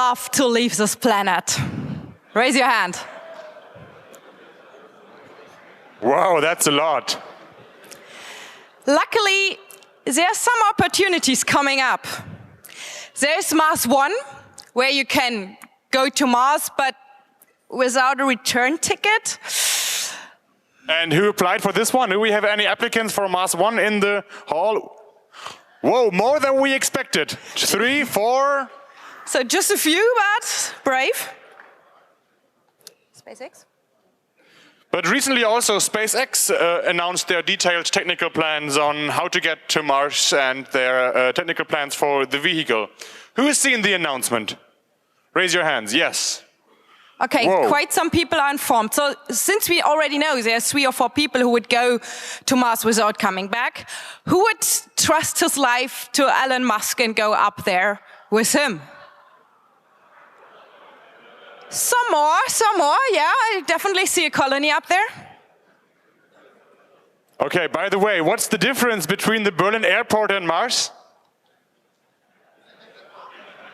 love to leave this planet? Raise your hand. Wow, that's a lot. Luckily, there are some opportunities coming up. There's Mars 1, where you can go to Mars, but without a return ticket. And who applied for this one? Do we have any applicants for Mars 1 in the hall? Whoa, more than we expected. 3, 4. So just a few, but brave. SpaceX? But recently also SpaceX announced their detailed technical plans on how to get to Mars and their technical plans for the vehicle. Who has seen the announcement? Raise your hands, yes. Okay, Whoa. Quite some people are informed. So since we already know there are 3 or 4 people who would go to Mars without coming back, who would trust his life to Elon Musk and go up there with him? Some more, yeah, I definitely see a colony up there. Okay, by the way, what's the difference between the Berlin airport and Mars?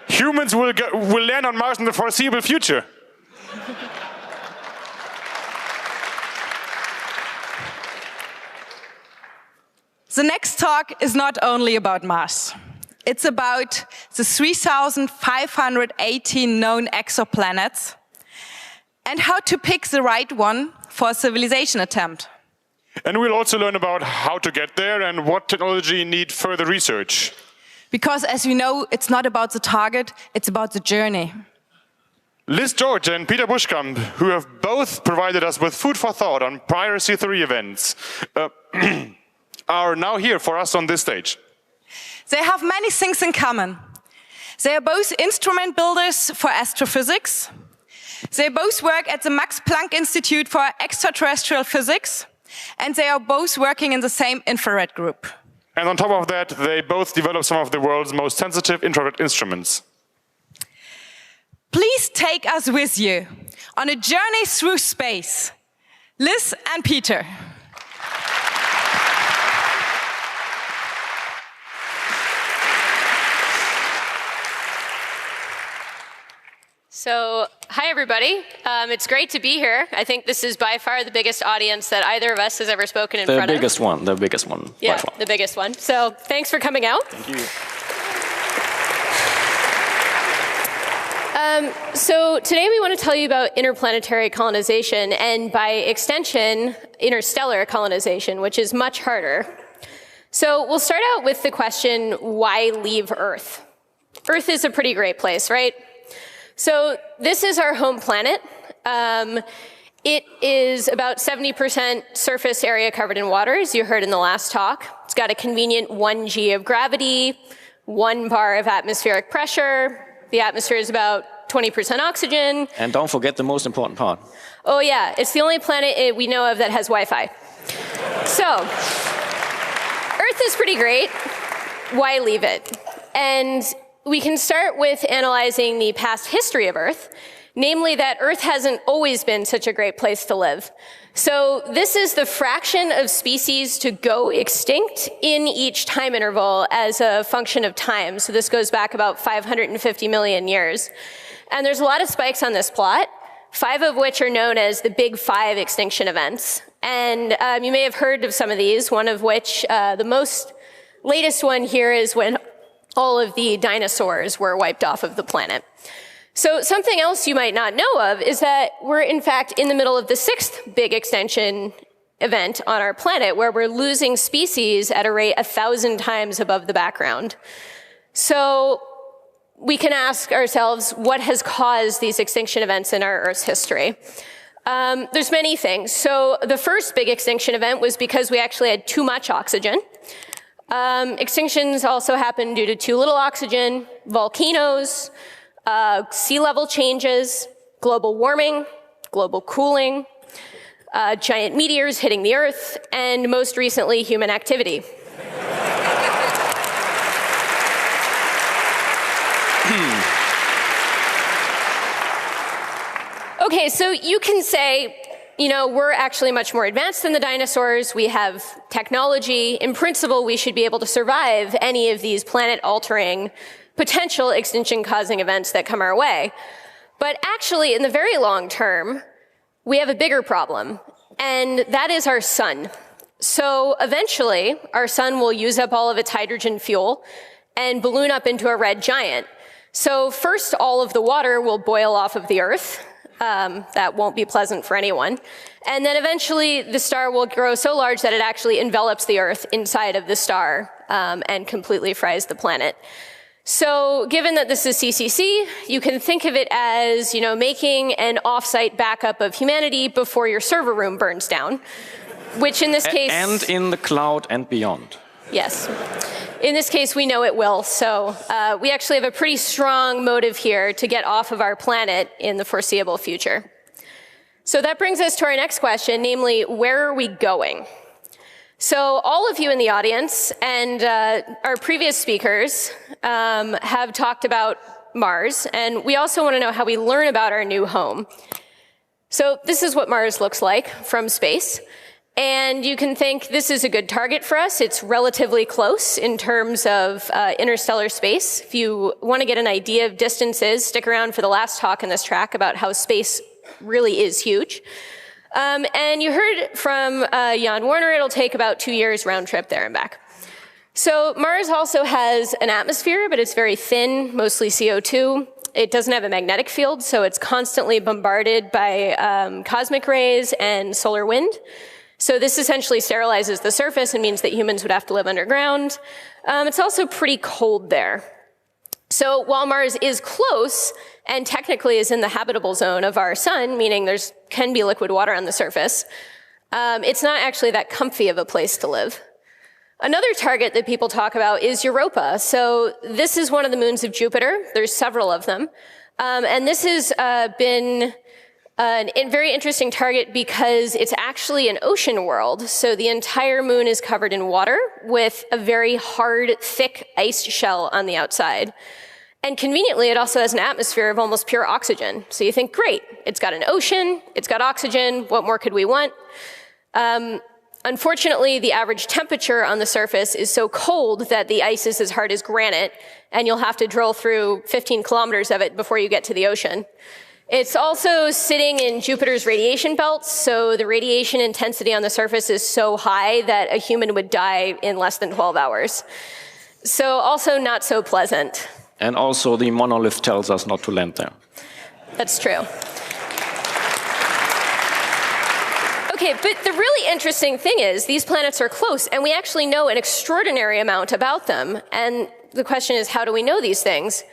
Humans will land on Mars in the foreseeable future. The next talk is not only about Mars. It's about the 3,518 known exoplanets and how to pick the right one for a civilization attempt. And we'll also learn about how to get there and what technology need further research. Because as we know, it's not about the target, it's about the journey. Liz George and Peter Buschkamp, who have both provided us with food for thought on prior C3 events, are now here for us on this stage. They have many things in common. They are both instrument builders for astrophysics. They both work at the Max Planck Institute for Extraterrestrial Physics. And they are both working in the same infrared group. And on top of that, they both develop some of the world's most sensitive infrared instruments. Please take us with you on a journey through space. Liz and Peter. So, hi everybody. It's great to be here. I think this is by far the biggest audience that either of us has ever spoken in front of. The biggest one. Yeah, the biggest one. So, thanks for coming out. Thank you. So today we want to tell you about interplanetary colonization and by extension, interstellar colonization, which is much harder. So we'll start out with the question, why leave Earth? Earth is a pretty great place, right? So this is our home planet. It is about 70% surface area covered in water, as you heard in the last talk. It's got a convenient 1 g of gravity, 1 bar of atmospheric pressure. The atmosphere is about 20% oxygen. And don't forget the most important part. Oh yeah, it's the only planet we know of that has Wi-Fi. So, Earth is pretty great. Why leave it? And we can start with analyzing the past history of Earth, namely that Earth hasn't always been such a great place to live. So this is the fraction of species to go extinct in each time interval as a function of time. So this goes back about 550 million years. And there's a lot of spikes on this plot, 5 of which are known as the Big 5 extinction events. And you may have heard of some of these, one of which, the most latest one here is when all of the dinosaurs were wiped off of the planet. So something else you might not know of is that we're in fact in the middle of the 6th big extinction event on our planet, where we're losing species at a rate 1,000 times above the background. So we can ask ourselves, what has caused these extinction events in our Earth's history? There's many things. So the first big extinction event was because we actually had too much oxygen. Extinctions also happened due to too little oxygen, volcanoes, sea level changes, global warming, global cooling, giant meteors hitting the Earth, and most recently, human activity. Okay, so you can say, you know, we're actually much more advanced than the dinosaurs. We have technology. In principle, we should be able to survive any of these planet-altering potential extinction-causing events that come our way. But actually, in the very long term, we have a bigger problem, and that is our sun. So eventually, our sun will use up all of its hydrogen fuel and balloon up into a red giant. So first, all of the water will boil off of the Earth. That won't be pleasant for anyone. And then eventually, the star will grow so large that it actually envelops the Earth inside of the star and completely fries the planet. So given that this is CCC, you can think of it as, making an off-site backup of humanity before your server room burns down, which in this case... And in the cloud and beyond. Yes. In this case, we know it will. So we actually have a pretty strong motive here to get off of our planet in the foreseeable future. So that brings us to our next question, namely, where are we going? So all of you in the audience and our previous speakers have talked about Mars, and we also want to know how we learn about our new home. So this is what Mars looks like from space. And you can think this is a good target for us. It's relatively close in terms of interstellar space. If you want to get an idea of distances, stick around for the last talk in this track about how space really is huge. And you heard from Jan Warner, it'll take about 2 years round trip there and back. So Mars also has an atmosphere, but it's very thin, mostly CO2. It doesn't have a magnetic field, so it's constantly bombarded by cosmic rays and solar wind. So this essentially sterilizes the surface and means that humans would have to live underground. It's also pretty cold there. So while Mars is close and technically is in the habitable zone of our sun, meaning there can be liquid water on the surface, it's not actually that comfy of a place to live. Another target that people talk about is Europa. So this is one of the moons of Jupiter. There's several of them. And this has been a very interesting target because it's actually an ocean world. So the entire moon is covered in water with a very hard, thick ice shell on the outside. And conveniently, it also has an atmosphere of almost pure oxygen. So you think, great, it's got an ocean, it's got oxygen, what more could we want? Unfortunately, the average temperature on the surface is so cold that the ice is as hard as granite, and you'll have to drill through 15 kilometers of it before you get to the ocean. It's also sitting in Jupiter's radiation belts, so the radiation intensity on the surface is so high that a human would die in less than 12 hours. So also not so pleasant. And also the monolith tells us not to land there. That's true. Okay, but the really interesting thing is these planets are close, and we actually know an extraordinary amount about them. And the question is, how do we know these things?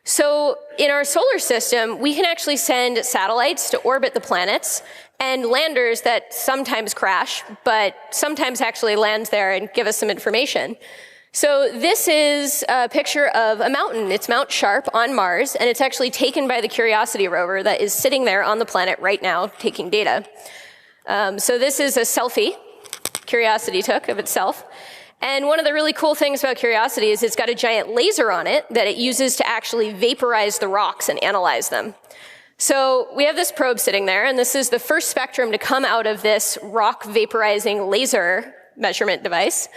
So in our solar system, we can actually send satellites to orbit the planets and landers that sometimes crash, but sometimes actually land there and give us some information. So this is a picture of a mountain. It's Mount Sharp on Mars, and it's actually taken by the Curiosity rover that is sitting there on the planet right now taking data. So this is a selfie Curiosity took of itself. And one of the really cool things about Curiosity is it's got a giant laser on it that it uses to actually vaporize the rocks and analyze them. So we have this probe sitting there, and this is the first spectrum to come out of this rock vaporizing laser measurement device.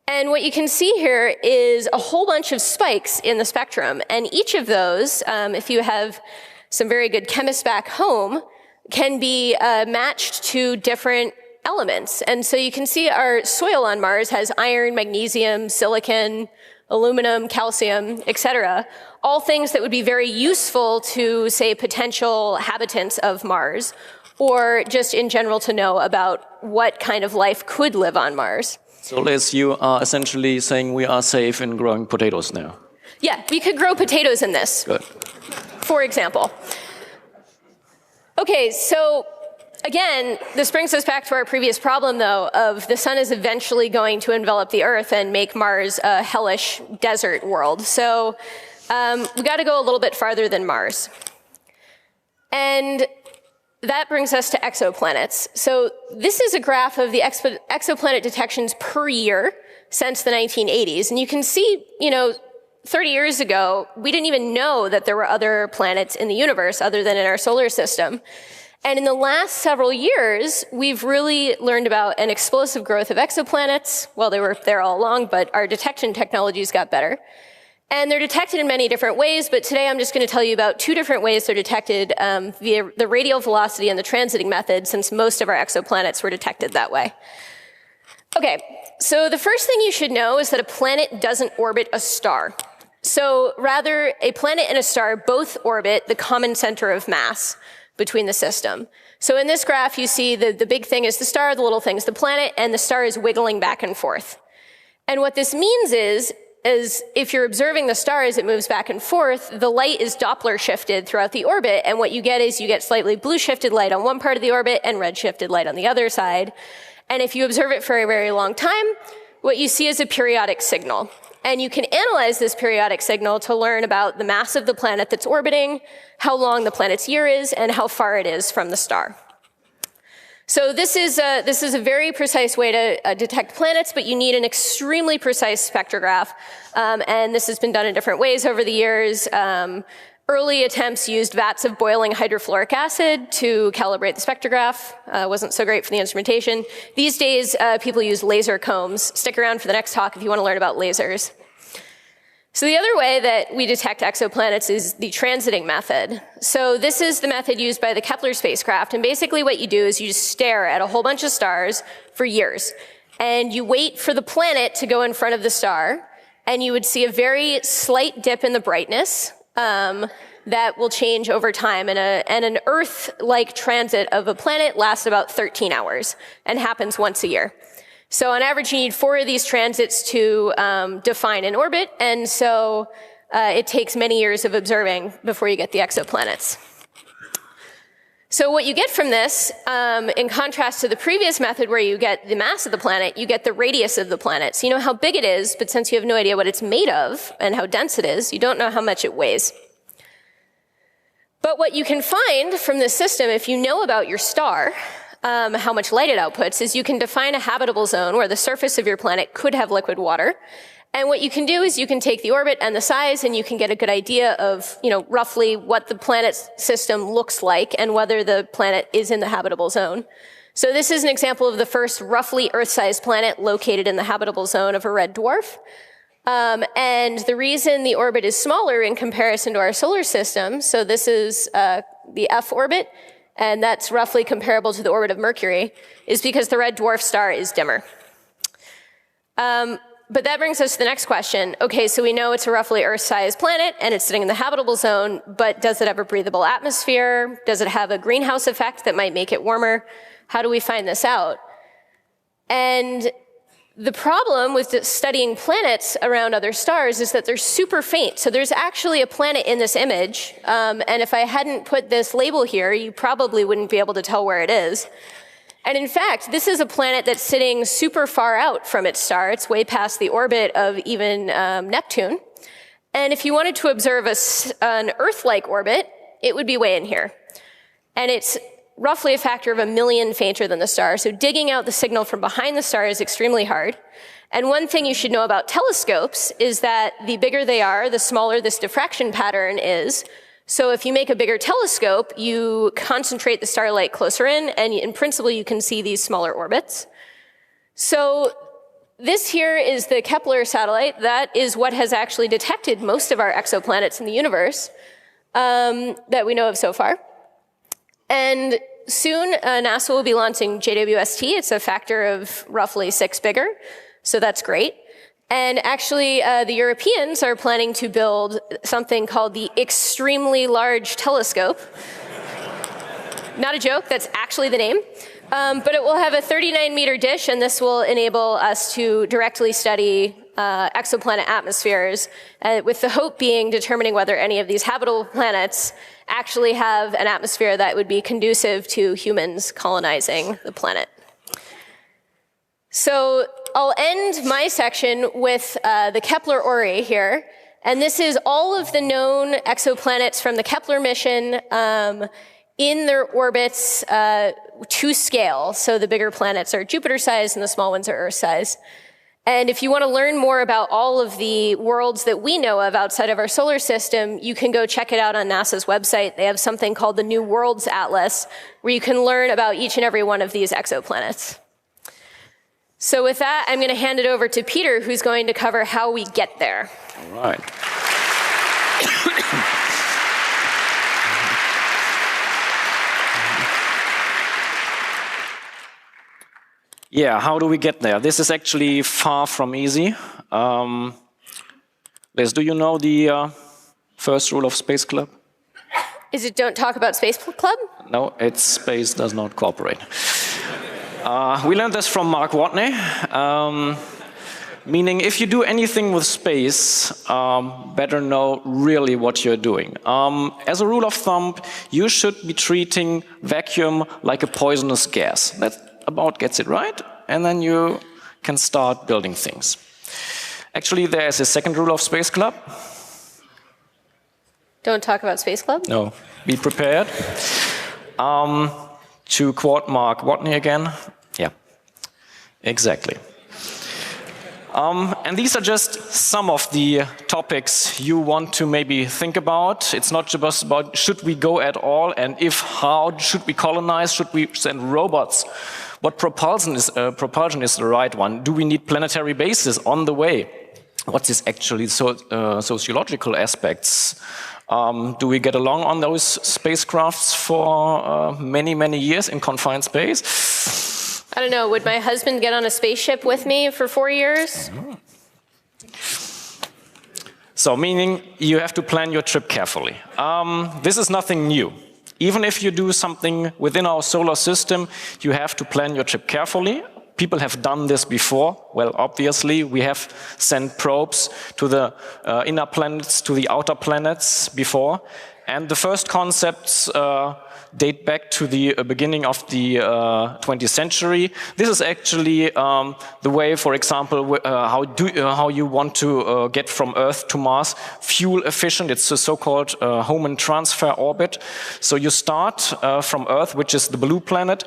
And what you can see here is a whole bunch of spikes in the spectrum. And each of those, if you have some very good chemists back home, can be matched to different elements. And so you can see our soil on Mars has iron, magnesium, silicon, aluminum, calcium, etc. All things that would be very useful to, say, potential habitants of Mars, or just in general to know about what kind of life could live on Mars. So Liz, you are essentially saying we are safe in growing potatoes now. Yeah, we could grow potatoes in this. Good. For example. Okay, so again, this brings us back to our previous problem, though, of the sun is eventually going to envelop the Earth and make Mars a hellish desert world. So we got to go a little bit farther than Mars. And that brings us to exoplanets. So this is a graph of the exoplanet detections per year since the 1980s. And you can see, 30 years ago, we didn't even know that there were other planets in the universe other than in our solar system. And in the last several years, we've really learned about an explosive growth of exoplanets. Well, they were there all along, but our detection technologies got better. And they're detected in many different ways, but today I'm just going to tell you about 2 different ways they're detected via the radial velocity and the transiting method, since most of our exoplanets were detected that way. Okay, so the first thing you should know is that a planet doesn't orbit a star. So rather, a planet and a star both orbit the common center of mass between the system. So in this graph, you see the big thing is the star, the little thing is the planet, and the star is wiggling back and forth. And what this means is if you're observing the star as it moves back and forth, the light is Doppler shifted throughout the orbit, and what you get is you get slightly blue shifted light on one part of the orbit and red shifted light on the other side. And if you observe it for a very long time, what you see is a periodic signal. And you can analyze this periodic signal to learn about the mass of the planet that's orbiting, how long the planet's year is, and how far it is from the star. So this is a very precise way to detect planets, but you need an extremely precise spectrograph. And this has been done in different ways over the years. Early attempts used vats of boiling hydrofluoric acid to calibrate the spectrograph. Wasn't so great for the instrumentation. These days, people use laser combs. Stick around for the next talk if you want to learn about lasers. So the other way that we detect exoplanets is the transiting method. So this is the method used by the Kepler spacecraft. And basically what you do is you just stare at a whole bunch of stars for years. And you wait for the planet to go in front of the star. And you would see a very slight dip in the brightness that will change over time. And an Earth-like transit of a planet lasts about 13 hours and happens once a year. So on average, you need 4 of these transits to define an orbit. And so it takes many years of observing before you get the exoplanets. So what you get from this, in contrast to the previous method where you get the mass of the planet, you get the radius of the planet. So you know how big it is, but since you have no idea what it's made of and how dense it is, you don't know how much it weighs. But what you can find from this system, if you know about your star, how much light it outputs, is you can define a habitable zone where the surface of your planet could have liquid water. And what you can do is you can take the orbit and the size, and you can get a good idea of, roughly what the planet's system looks like and whether the planet is in the habitable zone. So this is an example of the first roughly Earth-sized planet located in the habitable zone of a red dwarf. And the reason the orbit is smaller in comparison to our solar system, so this is the F orbit, and that's roughly comparable to the orbit of Mercury, is because the red dwarf star is dimmer. But that brings us to the next question. Okay, so we know it's a roughly Earth-sized planet, and it's sitting in the habitable zone, but does it have a breathable atmosphere? Does it have a greenhouse effect that might make it warmer? How do we find this out? And the problem with studying planets around other stars is that they're super faint. So there's actually a planet in this image, and if I hadn't put this label here, you probably wouldn't be able to tell where it is. And in fact, this is a planet that's sitting super far out from its star. It's way past the orbit of even Neptune. And if you wanted to observe an Earth-like orbit, it would be way in here. And it's roughly a factor of 1 million fainter than the star. So digging out the signal from behind the star is extremely hard. And one thing you should know about telescopes is that the bigger they are, the smaller this diffraction pattern is. So if you make a bigger telescope, you concentrate the starlight closer in, and in principle, you can see these smaller orbits. So this here is the Kepler satellite. That is what has actually detected most of our exoplanets in the universe that we know of so far. And soon, NASA will be launching JWST. It's a factor of roughly 6 bigger, so that's great. And actually, the Europeans are planning to build something called the Extremely Large Telescope. Not a joke, that's actually the name. But it will have a 39-meter dish, and this will enable us to directly study exoplanet atmospheres, with the hope being determining whether any of these habitable planets actually have an atmosphere that would be conducive to humans colonizing the planet. So I'll end my section with the Kepler Ori here. And this is all of the known exoplanets from the Kepler mission in their orbits to scale. So the bigger planets are Jupiter-sized and the small ones are Earth-sized. And if you want to learn more about all of the worlds that we know of outside of our solar system, you can go check it out on NASA's website. They have something called the New Worlds Atlas, where you can learn about each and every one of these exoplanets. So with that, I'm going to hand it over to Peter, who's going to cover how we get there. All right. Yeah, how do we get there? This is actually far from easy. Liz, do you know the first rule of Space Club? Is it don't talk about Space Club? No, it's space does not cooperate. We learned this from Mark Watney, meaning if you do anything with space, better know really what you're doing. As a rule of thumb, you should be treating vacuum like a poisonous gas. That about gets it right, and then you can start building things. Actually, there is a second rule of Space Club. Don't talk about Space Club? No, be prepared. To quote Mark Watney again, yeah, exactly. And these are just some of the topics you want to maybe think about. It's not just about should we go at all, and if how, should we colonize, should we send robots? What propulsion is the right one? Do we need planetary bases on the way? What's this actually sociological aspects? Do we get along on those spacecrafts for many, many years in confined space? I don't know. Would my husband get on a spaceship with me for 4 years? So, meaning you have to plan your trip carefully. This is nothing new. Even if you do something within our solar system, you have to plan your trip carefully. People have done this before. Well, obviously, we have sent probes to the inner planets, to the outer planets before. And the first concepts date back to the beginning of the 20th century. This is actually the way, for example, how you want to get from Earth to Mars fuel efficient. It's a so-called Hohmann transfer orbit. So you start from Earth, which is the blue planet,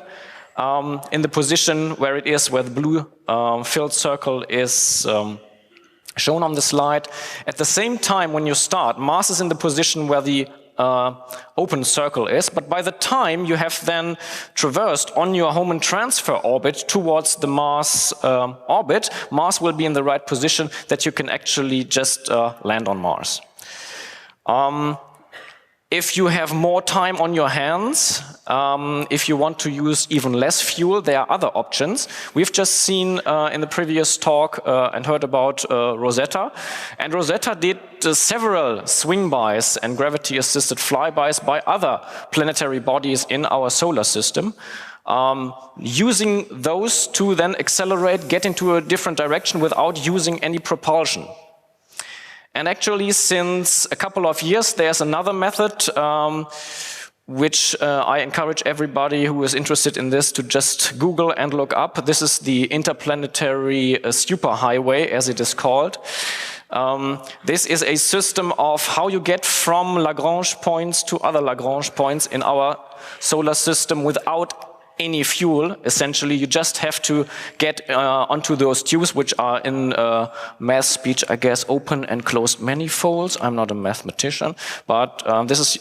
in the position where it is, where the blue filled circle is shown on the slide. At the same time, when you start, Mars is in the position where the open circle is, but by the time you have then traversed on your Hohmann transfer orbit towards the Mars orbit, Mars will be in the right position that you can actually just land on Mars. If you have more time on your hands, if you want to use even less fuel, there are other options. We've just seen in the previous talk and heard about Rosetta. And Rosetta did several swing-bys and gravity-assisted flybys by other planetary bodies in our solar system. Using those to then accelerate, get into a different direction without using any propulsion. And actually, since a couple of years, there's another method which I encourage everybody who is interested in this to just Google and look up. This is the interplanetary superhighway, as it is called. This is a system of how you get from Lagrange points to other Lagrange points in our solar system without any fuel. Essentially, you just have to get onto those tubes, which are in math speech, I guess, open and closed manifolds. I'm not a mathematician, but this is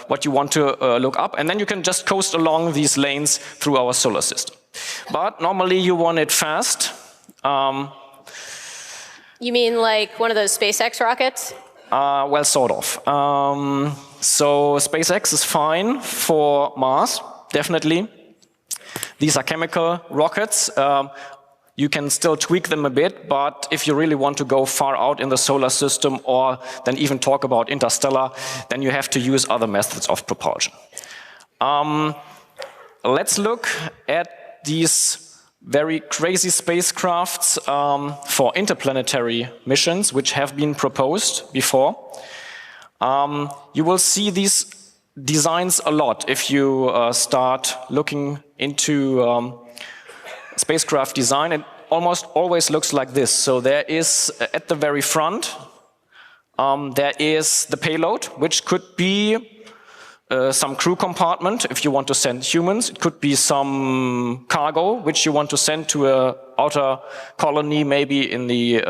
what you want to look up. And then you can just coast along these lanes through our solar system. But normally you want it fast. You mean like one of those SpaceX rockets? Well, sort of. So SpaceX is fine for Mars, definitely. These are chemical rockets. You can still tweak them a bit, but if you really want to go far out in the solar system or then even talk about interstellar, then you have to use other methods of propulsion. Let's look at these very crazy spacecrafts for interplanetary missions, which have been proposed before. You will see these designs a lot if you start looking into spacecraft design. It almost always looks like this. So there is, at the very front, there is the payload, which could be some crew compartment if you want to send humans. It could be some cargo, which you want to send to an outer colony, maybe in the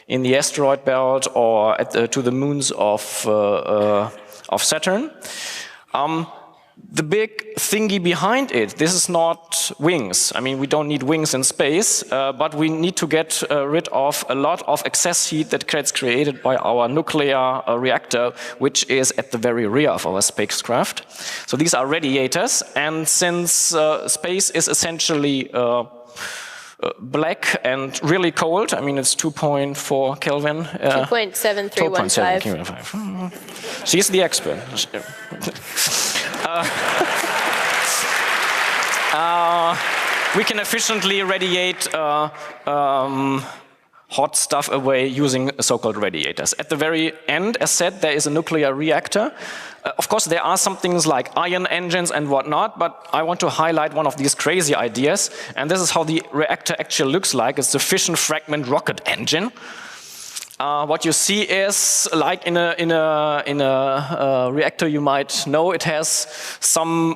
asteroid belt or to the moons of Saturn. The big thingy behind it, this is not wings. I mean, we don't need wings in space, but we need to get rid of a lot of excess heat that gets created by our nuclear reactor, which is at the very rear of our spacecraft. So these are radiators, and since space is essentially black and really cold, I mean, it's 2.4 Kelvin. 2.7315. 2.7. She's the expert. We can efficiently radiate hot stuff away using so-called radiators. At the very end, as said, there is a nuclear reactor. Of course, there are some things like ion engines and whatnot, but I want to highlight one of these crazy ideas, and this is how the reactor actually looks like. It's the fission fragment rocket engine. What you see is, like in a reactor, you might know it has some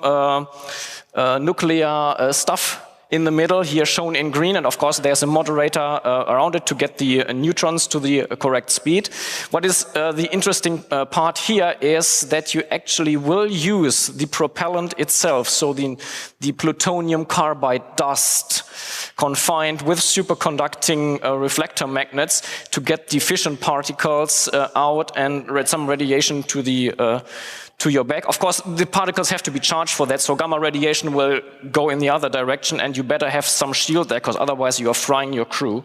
nuclear stuff in the middle, here shown in green, and of course there's a moderator around it to get the neutrons to the correct speed. What is the interesting part here is that you actually will use the propellant itself, so the plutonium carbide dust confined with superconducting reflector magnets to get the fission particles out and some radiation to the to your back. Of course, the particles have to be charged for that, so gamma radiation will go in the other direction, and you better have some shield there, because otherwise you are frying your crew.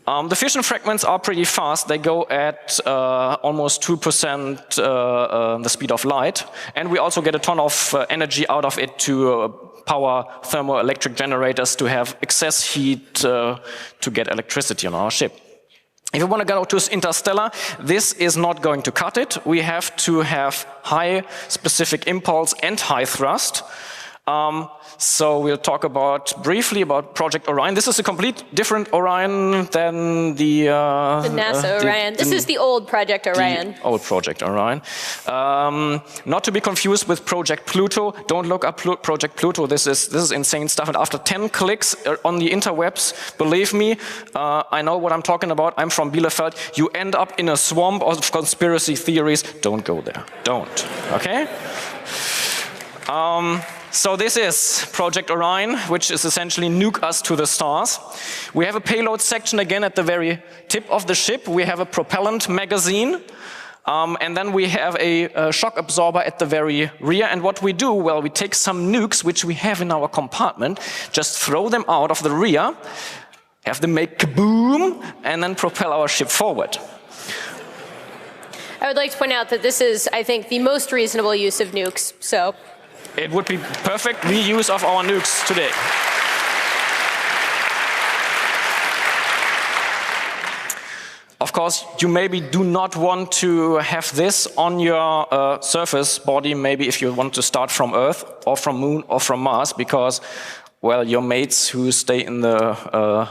The fission fragments are pretty fast. They go at almost 2% the speed of light, and we also get a ton of energy out of it to power thermoelectric generators to have excess heat to get electricity on our ship. If you want to go to interstellar, this is not going to cut it. We have to have high specific impulse and high thrust. So we'll talk briefly about Project Orion. This is a complete different Orion than the NASA Orion. This is the old Project Orion. The old Project Orion. Not to be confused with Project Pluto. Don't look up Project Pluto. This is insane stuff. And after 10 clicks on the interwebs, believe me, I know what I'm talking about. I'm from Bielefeld. You end up in a swamp of conspiracy theories. Don't go there. Don't. Okay? So this is Project Orion, which is essentially nuke us to the stars. We have a payload section again at the very tip of the ship. We have a propellant magazine. And then we have a shock absorber at the very rear. And what we do, well, we take some nukes, which we have in our compartment, just throw them out of the rear, have them make kaboom, and then propel our ship forward. I would like to point out that this is, I think, the most reasonable use of nukes, so. It would be perfect reuse of our nukes today. Of course, you maybe do not want to have this on your surface body, maybe if you want to start from Earth or from Moon or from Mars, because, well, your mates who stay in the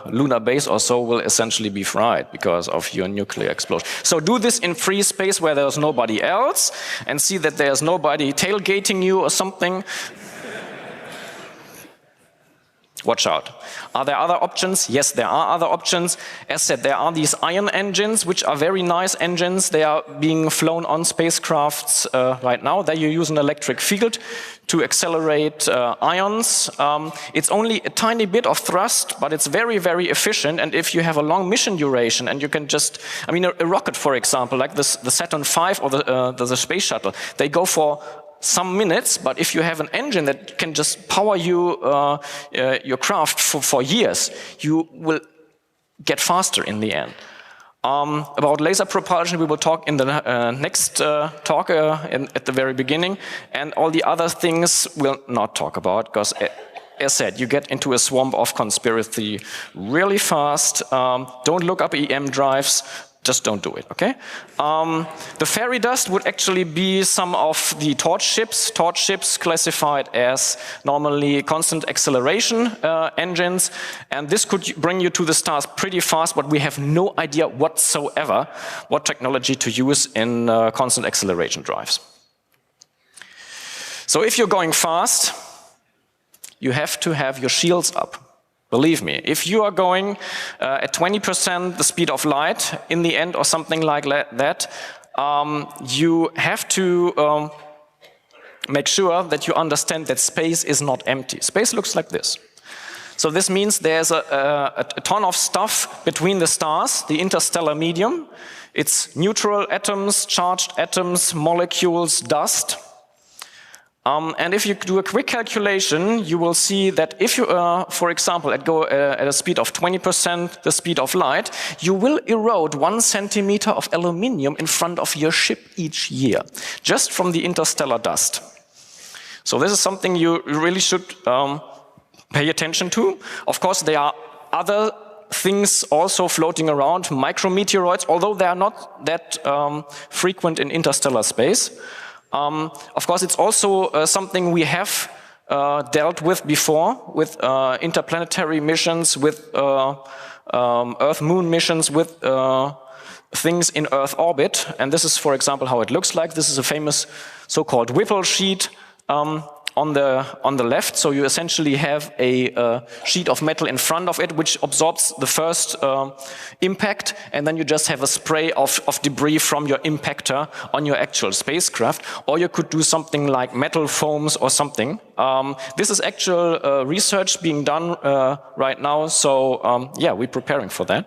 lunar base or so will essentially be fried because of your nuclear explosion. So do this in free space where there's nobody else, and see that there's nobody tailgating you or something. Watch out. Are there other options? Yes, there are other options. As said, there are these ion engines, which are very nice engines. They are being flown on spacecrafts right now. There you use an electric field to accelerate ions. It's only a tiny bit of thrust, but it's very, very efficient. And if you have a long mission duration, and you can just, I mean, a rocket, for example, like the Saturn V or the space shuttle, they go for some minutes, but if you have an engine that can just power you your craft for years, you will get faster in the end. About laser propulsion, we will talk in the next talk at the very beginning, and all the other things we'll not talk about, because as said, you get into a swamp of conspiracy really fast. Don't look up EM drives. Just don't do it, okay? The fairy dust would actually be some of the torch ships classified as normally constant acceleration engines, and this could bring you to the stars pretty fast, but we have no idea whatsoever what technology to use in constant acceleration drives. So if you're going fast, you have to have your shields up. Believe me, if you are going at 20% the speed of light in the end or something like that, you have to make sure that you understand that space is not empty. Space looks like this. So this means there's a ton of stuff between the stars, the interstellar medium. It's neutral atoms, charged atoms, molecules, dust. And if you do a quick calculation, you will see that if you, for example, go at a speed of 20% the speed of light, you will erode 1 centimeter of aluminium in front of your ship each year, just from the interstellar dust. So this is something you really should pay attention to. Of course, there are other things also floating around, micrometeoroids, although they are not that frequent in interstellar space. Of course, it's also something we have dealt with before, with interplanetary missions, with Earth-Moon missions, with things in Earth orbit. And this is, for example, how it looks like. This is a famous so-called Whipple sheet on the left. So you essentially have a sheet of metal in front of it, which absorbs the first impact, and then you just have a spray of debris from your impactor on your actual spacecraft. Or you could do something like metal foams or something. This is actual research being done right now. So yeah, we're preparing for that.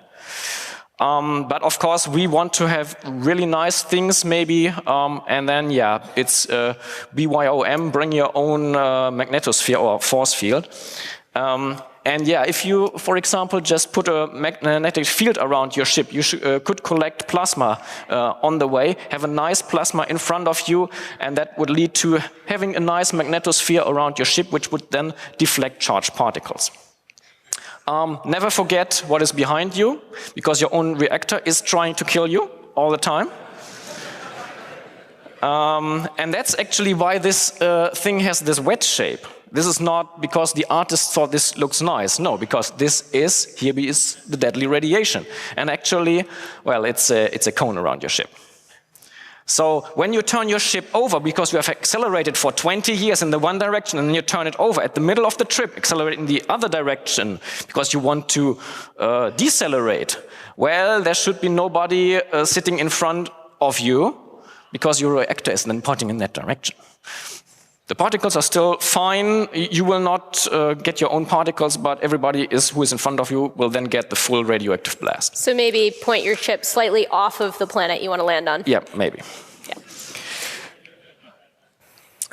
But of course, we want to have really nice things, maybe, and then, yeah, it's BYOM, bring your own magnetosphere or force field. And yeah, if you, for example, just put a magnetic field around your ship, you could collect plasma on the way, have a nice plasma in front of you, and that would lead to having a nice magnetosphere around your ship, which would then deflect charged particles. Never forget what is behind you, because your own reactor is trying to kill you all the time. And that's actually why this thing has this wedge shape. This is not because the artist thought this looks nice. No, because this is, here is the deadly radiation. And actually, well, it's a cone around your ship. So when you turn your ship over, because you have accelerated for 20 years in the one direction, and then you turn it over at the middle of the trip, accelerate in the other direction, because you want to decelerate, well, there should be nobody sitting in front of you, because your reactor is then pointing in that direction. The particles are still fine. You will not get your own particles, but everybody who is in front of you will then get the full radioactive blast. So maybe point your ship slightly off of the planet you want to land on. Yeah, maybe. Yeah.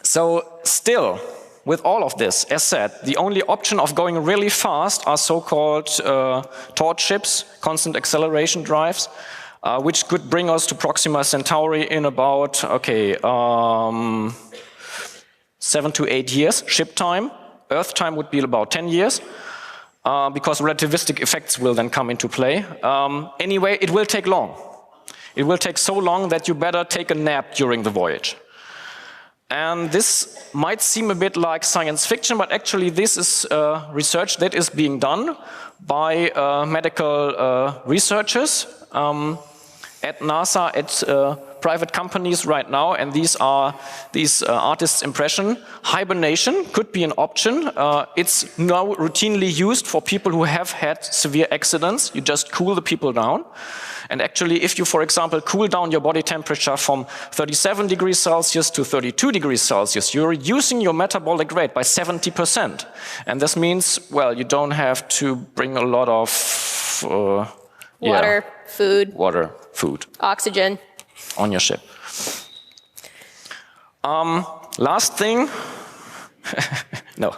So still, with all of this, as said, the only option of going really fast are so-called torch ships, constant acceleration drives, which could bring us to Proxima Centauri in about, 7 to 8 years, ship time. Earth time would be about 10 years, because relativistic effects will then come into play. Anyway, it will take long. It will take so long that you better take a nap during the voyage. And this might seem a bit like science fiction, but actually this is research that is being done by medical researchers at NASA, at private companies right now, and these are artists' impression. Hibernation could be an option. It's now routinely used for people who have had severe accidents. You just cool the people down. And actually, if you, for example, cool down your body temperature from 37 degrees Celsius to 32 degrees Celsius, you're reducing your metabolic rate by 70%. And this means, well, you don't have to bring a lot of water, food. Water, food. Oxygen. On your ship. Last thing. No,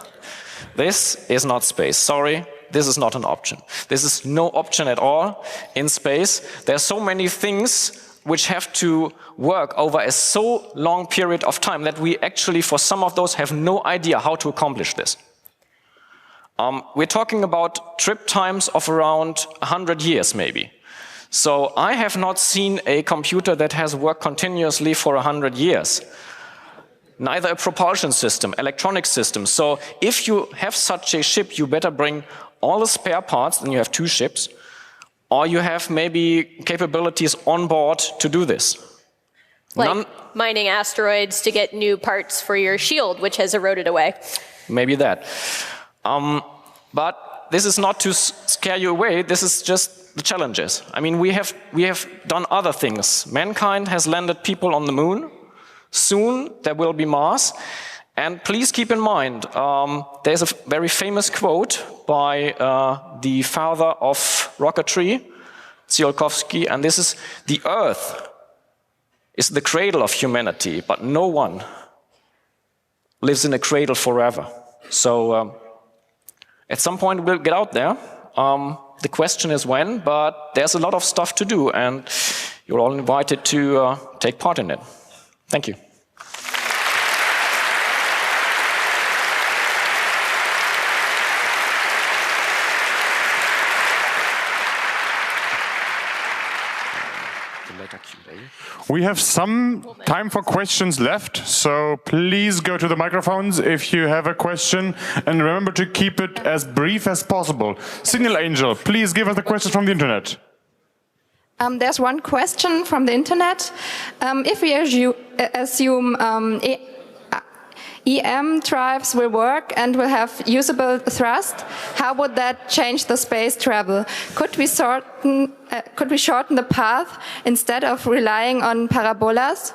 this is not space. Sorry, this is not an option. This is no option at all in space. There are so many things which have to work over a so long period of time that we actually, for some of those, have no idea how to accomplish this. We're talking about trip times of around 100 years, maybe. So I have not seen a computer that has worked continuously for 100 years. Neither a propulsion system, electronic system. So if you have such a ship, you better bring all the spare parts, then you have 2 ships, or you have maybe capabilities on board to do this. Like mining asteroids to get new parts for your shield, which has eroded away. Maybe that. But this is not to scare you away, this is just the challenges. I mean, we have done other things. Mankind has landed people on the moon, Soon there will be Mars. And please keep in mind, there's a very famous quote by the father of rocketry, Tsiolkovsky, and this is, "The Earth is the cradle of humanity, but no one lives in a cradle forever." So at some point we'll get out there. The question is when, but there's a lot of stuff to do, and you're all invited to take part in it. Thank you. We have some time for questions left, so please go to the microphones if you have a question, and remember to keep it as brief as possible. Signal Angel, please give us the questions from the internet. There's one question from the internet. If we assume EM drives will work and will have usable thrust, how would that change the space travel? Could we shorten the path instead of relying on parabolas?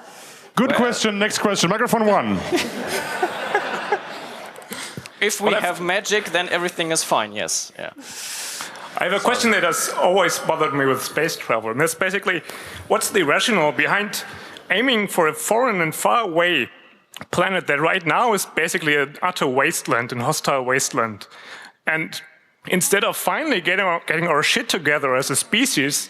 Good question. Next question. Microphone 1. If we have magic, then everything is fine, yes. Yeah. I have a question that has always bothered me with space travel, and that's basically, what's the rationale behind aiming for a foreign and far away planet that right now is basically an utter wasteland, an hostile wasteland? And instead of finally getting our shit together as a species,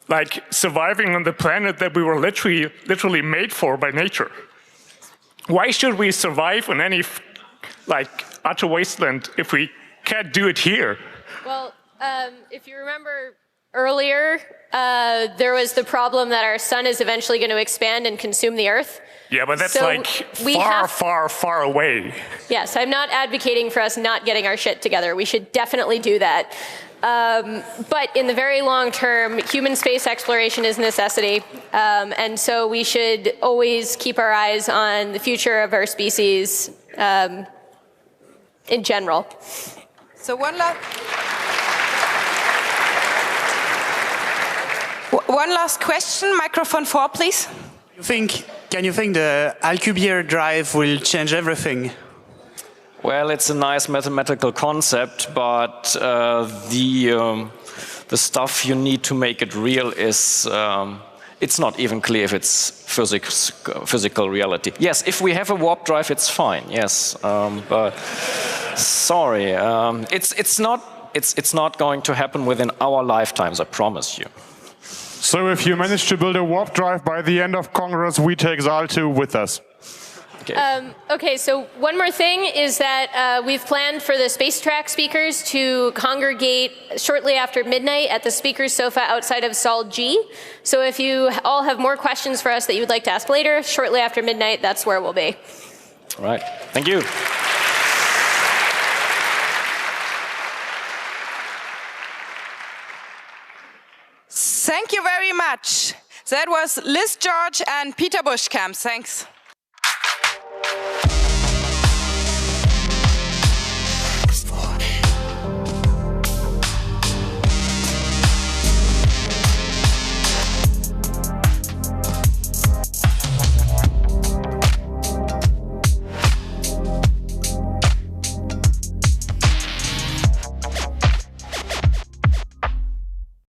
like surviving on the planet that we were literally made for by nature, why should we survive on any utter wasteland if we can't do it here? Well, if you remember earlier, there was the problem that our sun is eventually going to expand and consume the Earth. Yeah, but that's So far away. Yes, I'm not advocating for us not getting our shit together. We should definitely do that. But in the very long term, human space exploration is a necessity. And so we should always keep our eyes on the future of our species in general. So one last question. Microphone 4, please. Can you think the Alcubierre drive will change everything? Well, it's a nice mathematical concept, but the stuff you need to make it real is, it's not even clear if it's physical reality. Yes, if we have a warp drive, it's fine, yes, but sorry, it's not going to happen within our lifetimes, I promise you. So if you manage to build a warp drive by the end of Congress, we take Zaltu with us. Okay, so one more thing is that we've planned for the Space Track speakers to congregate shortly after midnight at the speaker's sofa outside of Saal G. So if you all have more questions for us that you would like to ask later, shortly after midnight, that's where we'll be. All right, thank you. Thank you very much. That was Liz George and Peter Bushkamp. Thanks.